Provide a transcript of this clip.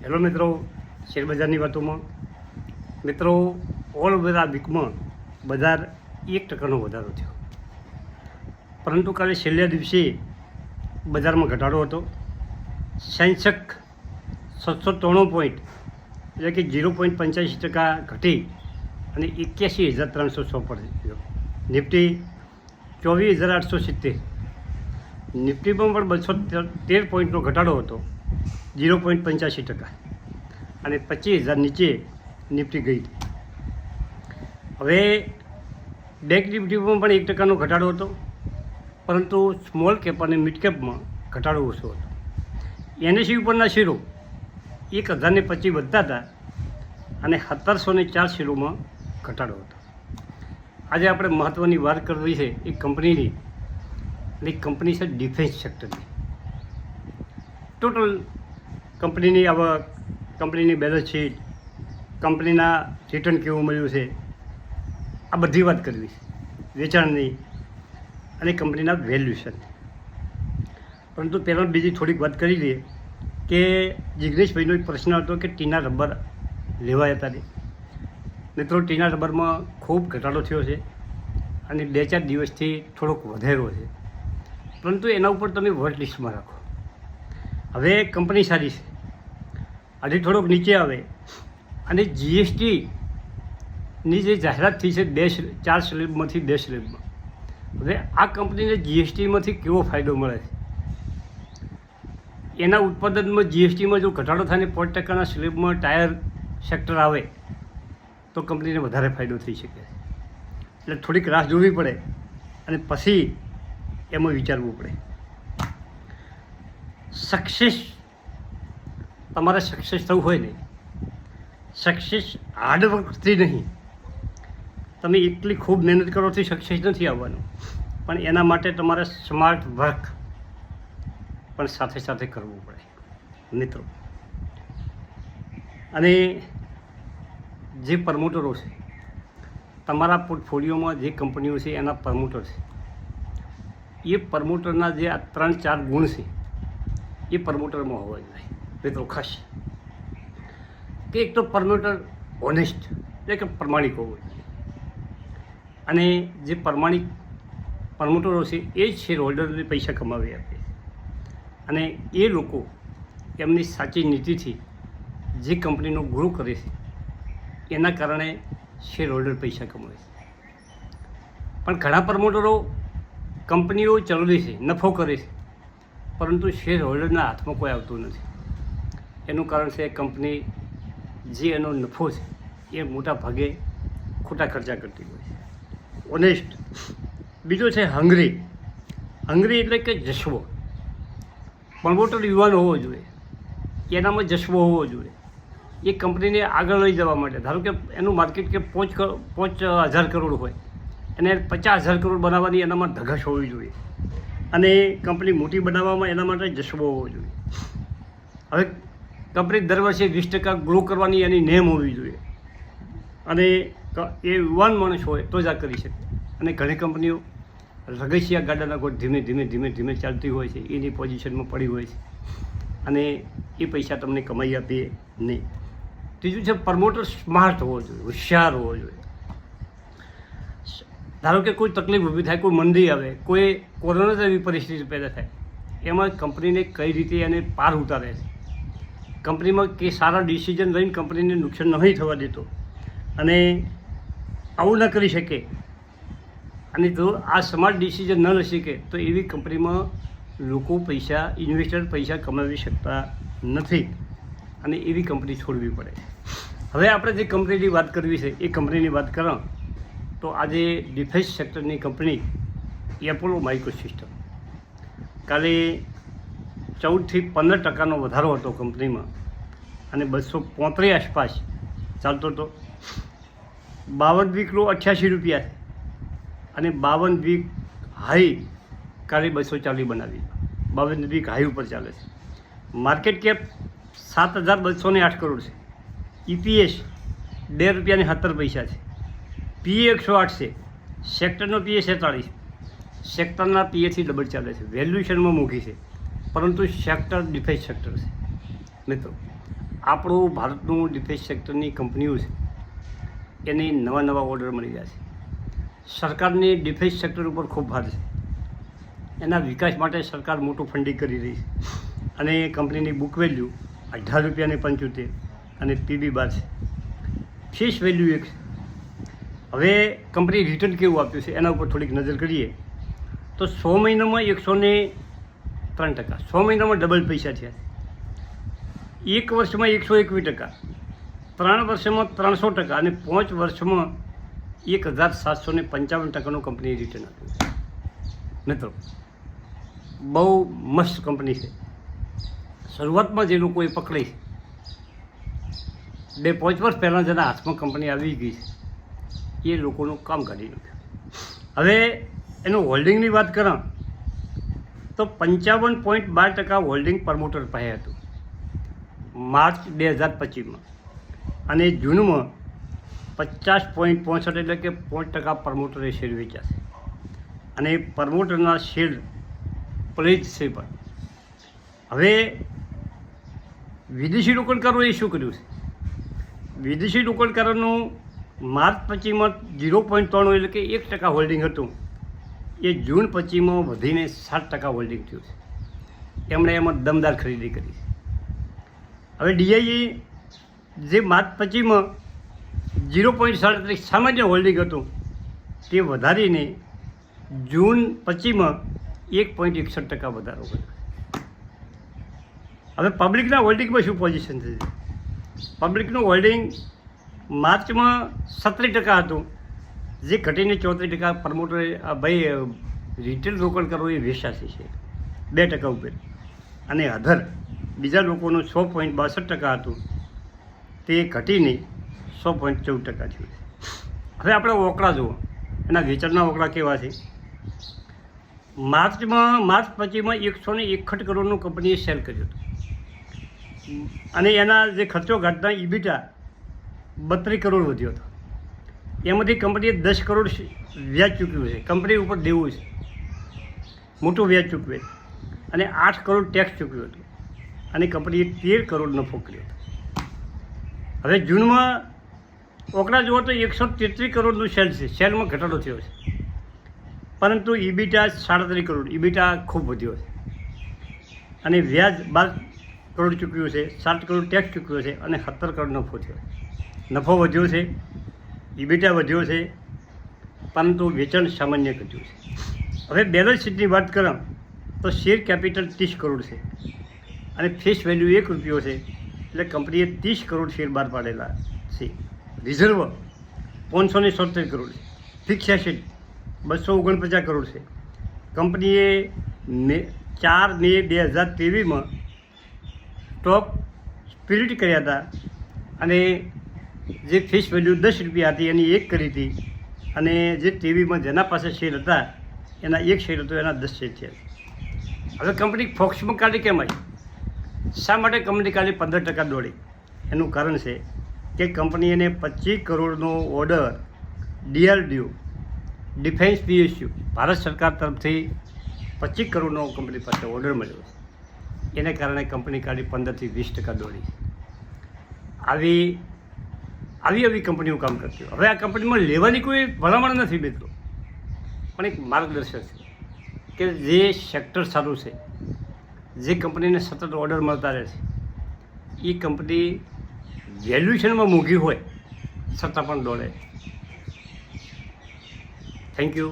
Hello મિત્રો, શેરબજારની વાતોમાં મિત્રો ઓલ ઓવર આ વીકમાં બજાર 1% વધારો થયો, પરંતુ કાલે છેલ્લા દિવસે બજારમાં ઘટાડો હતો. સેન્સેક્સ 793 પોઈન્ટ એટલે કે 0.85% ઘટી અને 81,306 પર ગયો. નિફ્ટી 24,870, નિફ્ટીમાં પણ 213 પોઈન્ટનો ઘટાડો હતો, 0.85%, અને 25,000 નીચે નિફ્ટી ગઈ હતી. હવે બેંક નિફ્ટીમાં પણ 1%નો ઘટાડો હતો, પરંતુ સ્મોલ કેપ અને મિડ કેપમાં ઘટાડો ઓછો હતો. એનએસઈ ઉપરના શેરો 1,025 વધતા હતા અને 1,704 શેરોમાં ઘટાડો હતો. આજે આપણે મહત્ત્વની વાત કરવી છે એ કંપનીની, અને કંપની છે ડિફેન્સ સેક્ટરની. ટોટલ કંપનીની આવક, કંપનીની બેલેન્સ શીટ, કંપનીના રિટર્ન કેવું મળ્યું છે, આ બધી વાત કરવી છે, વેચાણની અને કંપનીના વેલ્યુએશનની. પરંતુ પહેલાં બીજી થોડીક વાત કરી લઈએ કે જિગ્નેશભાઈનો એક પ્રશ્ન હતો કે ટીના રબર લેવાયા હતા ને. મિત્રો, ટીના રબરમાં ખૂબ ઘટાડો થયો છે અને 2-4 દિવસથી થોડોક વધેરો છે, પરંતુ એના ઉપર તમે વોચ લિસ્ટમાં રાખો. હવે કંપની સારી છે, હજી થોડોક નીચે આવે અને જીએસટીની જે જાહેરાત થઈ છે 4 સ્લેબમાંથી 2 સ્લેબમાં, હવે આ કંપનીને જીએસટીમાંથી કેવો ફાયદો મળે છે? એના ઉત્પાદનમાં જીએસટીમાં જો ઘટાડો થાય ને 5%ના સ્લેબમાં ટાયર સેક્ટર આવે તો કંપનીને વધારે ફાયદો થઈ શકે છે. એટલે થોડીક રાહ જોવી પડે અને પછી એમાં વિચારવું પડે. તમારે સક્સેસ થવું હોય ને, સક્સેસ હાર્ડવર્કથી નહીં, તમે એટલી ખૂબ મહેનત કરોથી સક્સેસ નથી આવવાનું, પણ એના માટે તમારે સ્માર્ટ વર્ક પણ સાથે સાથે કરવું પડે મિત્રો. અને જે પ્રમોટરો છે, તમારા પોર્ટફોલિયોમાં જે કંપનીઓ છે એના પ્રમોટર છે, એ પ્રમોટરના જે આ 3-4 ગુણ છે એ પ્રમોટરમાં હોવા જોઈએ મિત્રો. ખાસ કે એક તો પ્રમોટર ઓનેસ્ટ એટલે કે પ્રમાણિક હોવો જોઈએ, અને જે પ્રમાણિક પ્રમોટરો છે એ જ શેર હોલ્ડરને પૈસા કમાવી આપે, અને એ લોકો એમની સાચી નીતિથી જે કંપનીનો ગ્રો કરે છે એના કારણે શેર હોલ્ડર પૈસા કમાવે છે. પણ ઘણા પ્રમોટરો કંપનીઓ ચલાવે છે, નફો કરે છે, પરંતુ શેર હોલ્ડરના હાથમાં કોઈ આવતું નથી. એનું કારણ છે કંપની જે એનો નફો છે એ મોટા ભાગે ખોટા ખર્ચા કરતી હોય છે. ઓનેસ્ટ. બીજો છે હંગરી. હંગરી એટલે કે જશવો. પ્રમોટર યુવાન હોવો જોઈએ, એનામાં જશવો હોવો જોઈએ. એ કંપનીને આગળ લઈ જવા માટે, ધારો કે એનું માર્કેટ કે 5,000 કરોડ હોય, એને 50,000 કરોડ બનાવવાની એનામાં ધગશ હોવી જોઈએ, અને કંપની મોટી બનાવવામાં એના માટે જશવો હોવો જોઈએ. હવે કંપની દર વર્ષે 20% ગ્રો કરવાની એની નેમ હોવી જોઈએ, અને એ યુવાન માણસ હોય તો જ આ કરી શકે. અને ઘણી કંપનીઓ રગસિયા ગાડાના ગોળ ધીમે ધીમે ચાલતી હોય છે, એની પોઝિશનમાં પડી હોય છે, અને એ પૈસા તમને કમાઈ આપીએ નહીં. ત્રીજું છે પ્રમોટર સ્માર્ટ હોવો જોઈએ, હોશિયાર હોવો જોઈએ. ધારો કે કોઈ તકલીફ ઊભી થાય, કોઈ મંદી આવે, કોઈ કોરોના જેવી પરિસ્થિતિ પેદા થાય, એમાં કંપનીને કઈ રીતે એને પાર ઉતારે છે, કંપનીમાં કે સારા ડિસિઝન લઈને કંપનીને નુકસાન નહીં થવા દેતો, અને આવું ન કરી શકે, અને જો આ સ્માર્ટ ડિસિઝન ન લઈ શકે તો એવી કંપનીમાં લોકો ઇન્વેસ્ટર પૈસા કમાવી શકતા નથી, અને એવી કંપની છોડવી પડે. હવે આપણે જે કંપનીની વાત કરવી છે એ કંપનીની વાત કરો તો આજે ડિફેન્સ સેક્ટરની કંપની એપોલો માઇક્રોસિસ્ટમ, કાલે 14થી 15% વધારો હતો કંપનીમાં, અને 235 આસપાસ ચાલતો હતો. 52 વીક લો 88 રૂપિયા, અને 52 વીક હાઈ કાલે 240 બનાવી, 52 વીક હાઈ ઉપર ચાલે છે. માર્કેટ કેપ 7,208 કરોડ છે. EPS 2 રૂપિયાને 17 પૈસા છે. PE 108 છે. સેક્ટરનો PE 47, સેક્ટરના PEથી ડબલ ચાલે છે. વેલ્યુએશનમાં મોંઘી છે, પરંતુ સેક્ટર ડિફેન્સ સેક્ટર છે મિત્રો. આપણું ભારતનું ડિફેન્સ સેક્ટરની કંપનીઓ છે એને નવા નવા ઓર્ડર મળી રહ્યા છે. સરકારની ડિફેન્સ સેક્ટર ઉપર ખૂબ ભાર છે. એના વિકાસ માટે સરકાર મોટું ફંડિંગ કરી રહી છે અને કંપનીની બુક વેલ્યુ 18 રૂપિયાને 75 અને પીબી 12 છે. ફેસ વેલ્યુ 1 છે. હવે કંપની રિટર્ન કેવું આપ્યું છે એના ઉપર થોડીક નજર કરીએ તો 100 મહિનામાં 103%, 100 મહિનામાં ડબલ પૈસા થયા છે, 1 વર્ષમાં 121%, 3 વર્ષમાં 300% અને 5 વર્ષમાં 1755% કંપનીએ રિટર્ન આપ્યું છે. મિત્રો, બહુ મસ્ત કંપની છે. શરૂઆતમાં જે લોકોએ પકડી છે 2-5 વર્ષ પહેલાં જેના હાથમાં કંપની આવી ગઈ છે એ લોકોનું કામ કાઢી નાખ્યું. હવે એનું હોલ્ડિંગની વાત કਰਾਂ તો 55.12% હોલ્ડિંગ પ્રમોટર પાસે હતું માર્ચ 2025માં અને જૂનમાં 50.65 એટલે કે 5% પ્રમોટરે શેર વેચ્યા છે અને પ્રમોટરના શેર પ્લેજ છે. પણ હવે વિદેશી રોકાણકારોએ શું કર્યું છે? વિદેશી રોકાણકારોનું માર્ચ 25માં 0.93 એટલે કે 1% હોલ્ડિંગ હતું એ જૂન 25માં વધીને 7% હોલ્ડિંગ થયું છે. એમણે એમાં દમદાર ખરીદી કરી છે. હવે ડીઆઈએ જે માર્ચ 25માં 0.37 સામાન્ય હોલ્ડિંગ હતું તે વધારીને જૂન 25માં 1.61% વધારો કર્યો. હવે પબ્લિકના હોલ્ડિંગમાં શું પોઝિશન છે? પબ્લિકનું હોલ્ડિંગ માર્ચમાં 17% હતું જે ઘટીને 34% પ્રમોટરે રિટેલ રોકાણકારોએ વેચાશે છે 2% ઉપર અને અધર બીજા લોકોનું 100.62% હતું તે ઘટીને 100.14% થયું છે. હવે આપણે ઓકળા જુઓ, એના વેચાણના ઓકળા કેવા છે? માર્ચ 25માં 161 કરોડનું કંપનીએ સેલ કર્યું હતું અને એના જે ખર્ચો ઘટના ઇબીટા 32 કરોડ વધ્યો હતો. એમાંથી કંપનીએ 10 કરોડ વ્યાજ ચૂક્યું છે. કંપની ઉપર દેવું છે, મોટું વ્યાજ ચૂકવે અને 8 કરોડ ટેક્સ ચૂક્યું હતું અને કંપનીએ 13 કરોડ નફો કર્યો હતો. હવે જૂનમાં ઓકળા જુઓ તો 133 કરોડનું સેલ છે. સેલમાં ઘટાડો થયો છે પરંતુ ઇબીટા 37 કરોડ, ઇબીટા ખૂબ વધ્યો છે અને વ્યાજ 12 કરોડ ચૂક્યું છે, 7 કરોડ ટેક્સ ચૂક્યો છે અને 17 કરોડ નફો થયો છે. નફો વધ્યો છે, ઇબીટા વધ્યો છે પરંતુ વેચાણ સામાન્ય ઘટ્યું છે. હવે બેલેન્સ શીટની વાત કਰਾਂ તો શેર કેપિટલ 30 કરોડ છે અને ફેસ વેલ્યુ 1 રૂપિયો છે એટલે કંપનીએ 30 કરોડ શેર બહાર પાડેલા છે. રિઝર્વ 577 કરોડ છે. ફિક્સ એસેટ 249 કરોડ છે. કંપનીએ 4 મે 2023માં સ્ટોક સ્પિરિટ કર્યા હતા અને જે ફેસ વેલ્યુ 10 રૂપિયા હતી એની 1 કરી હતી અને જે ટીવીમાં જેના પાસે શેર હતા એના 1 શેર હતો એના 10 શેર છે. હવે કંપની ફોક્સમાં કાલે કેમ આવી? શા માટે કંપની કાલે 15% દોડી? એનું કારણ છે કે કંપનીને 25 કરોડનો order DRDO defence PSU Bharat સરકાર તરફથી 25 કરોડનો કંપની પાસે ઓર્ડર મળ્યો છે. એને કારણે કંપની કાલે 15 થી 20% દોડી. આવી કંપનીઓ કામ કરતી હોય. હવે આ કંપનીમાં લેવાની કોઈ ભલામણ નથી મિત્રો, પણ એક માર્ગદર્શન છે કે જે સેક્ટર સારું છે, જે કંપનીને સતત ઓર્ડર મળતા રહે છે, એ કંપની વેલ્યુએશનમાં મોંઘી હોય છતાં પણ દોડે. Thank you.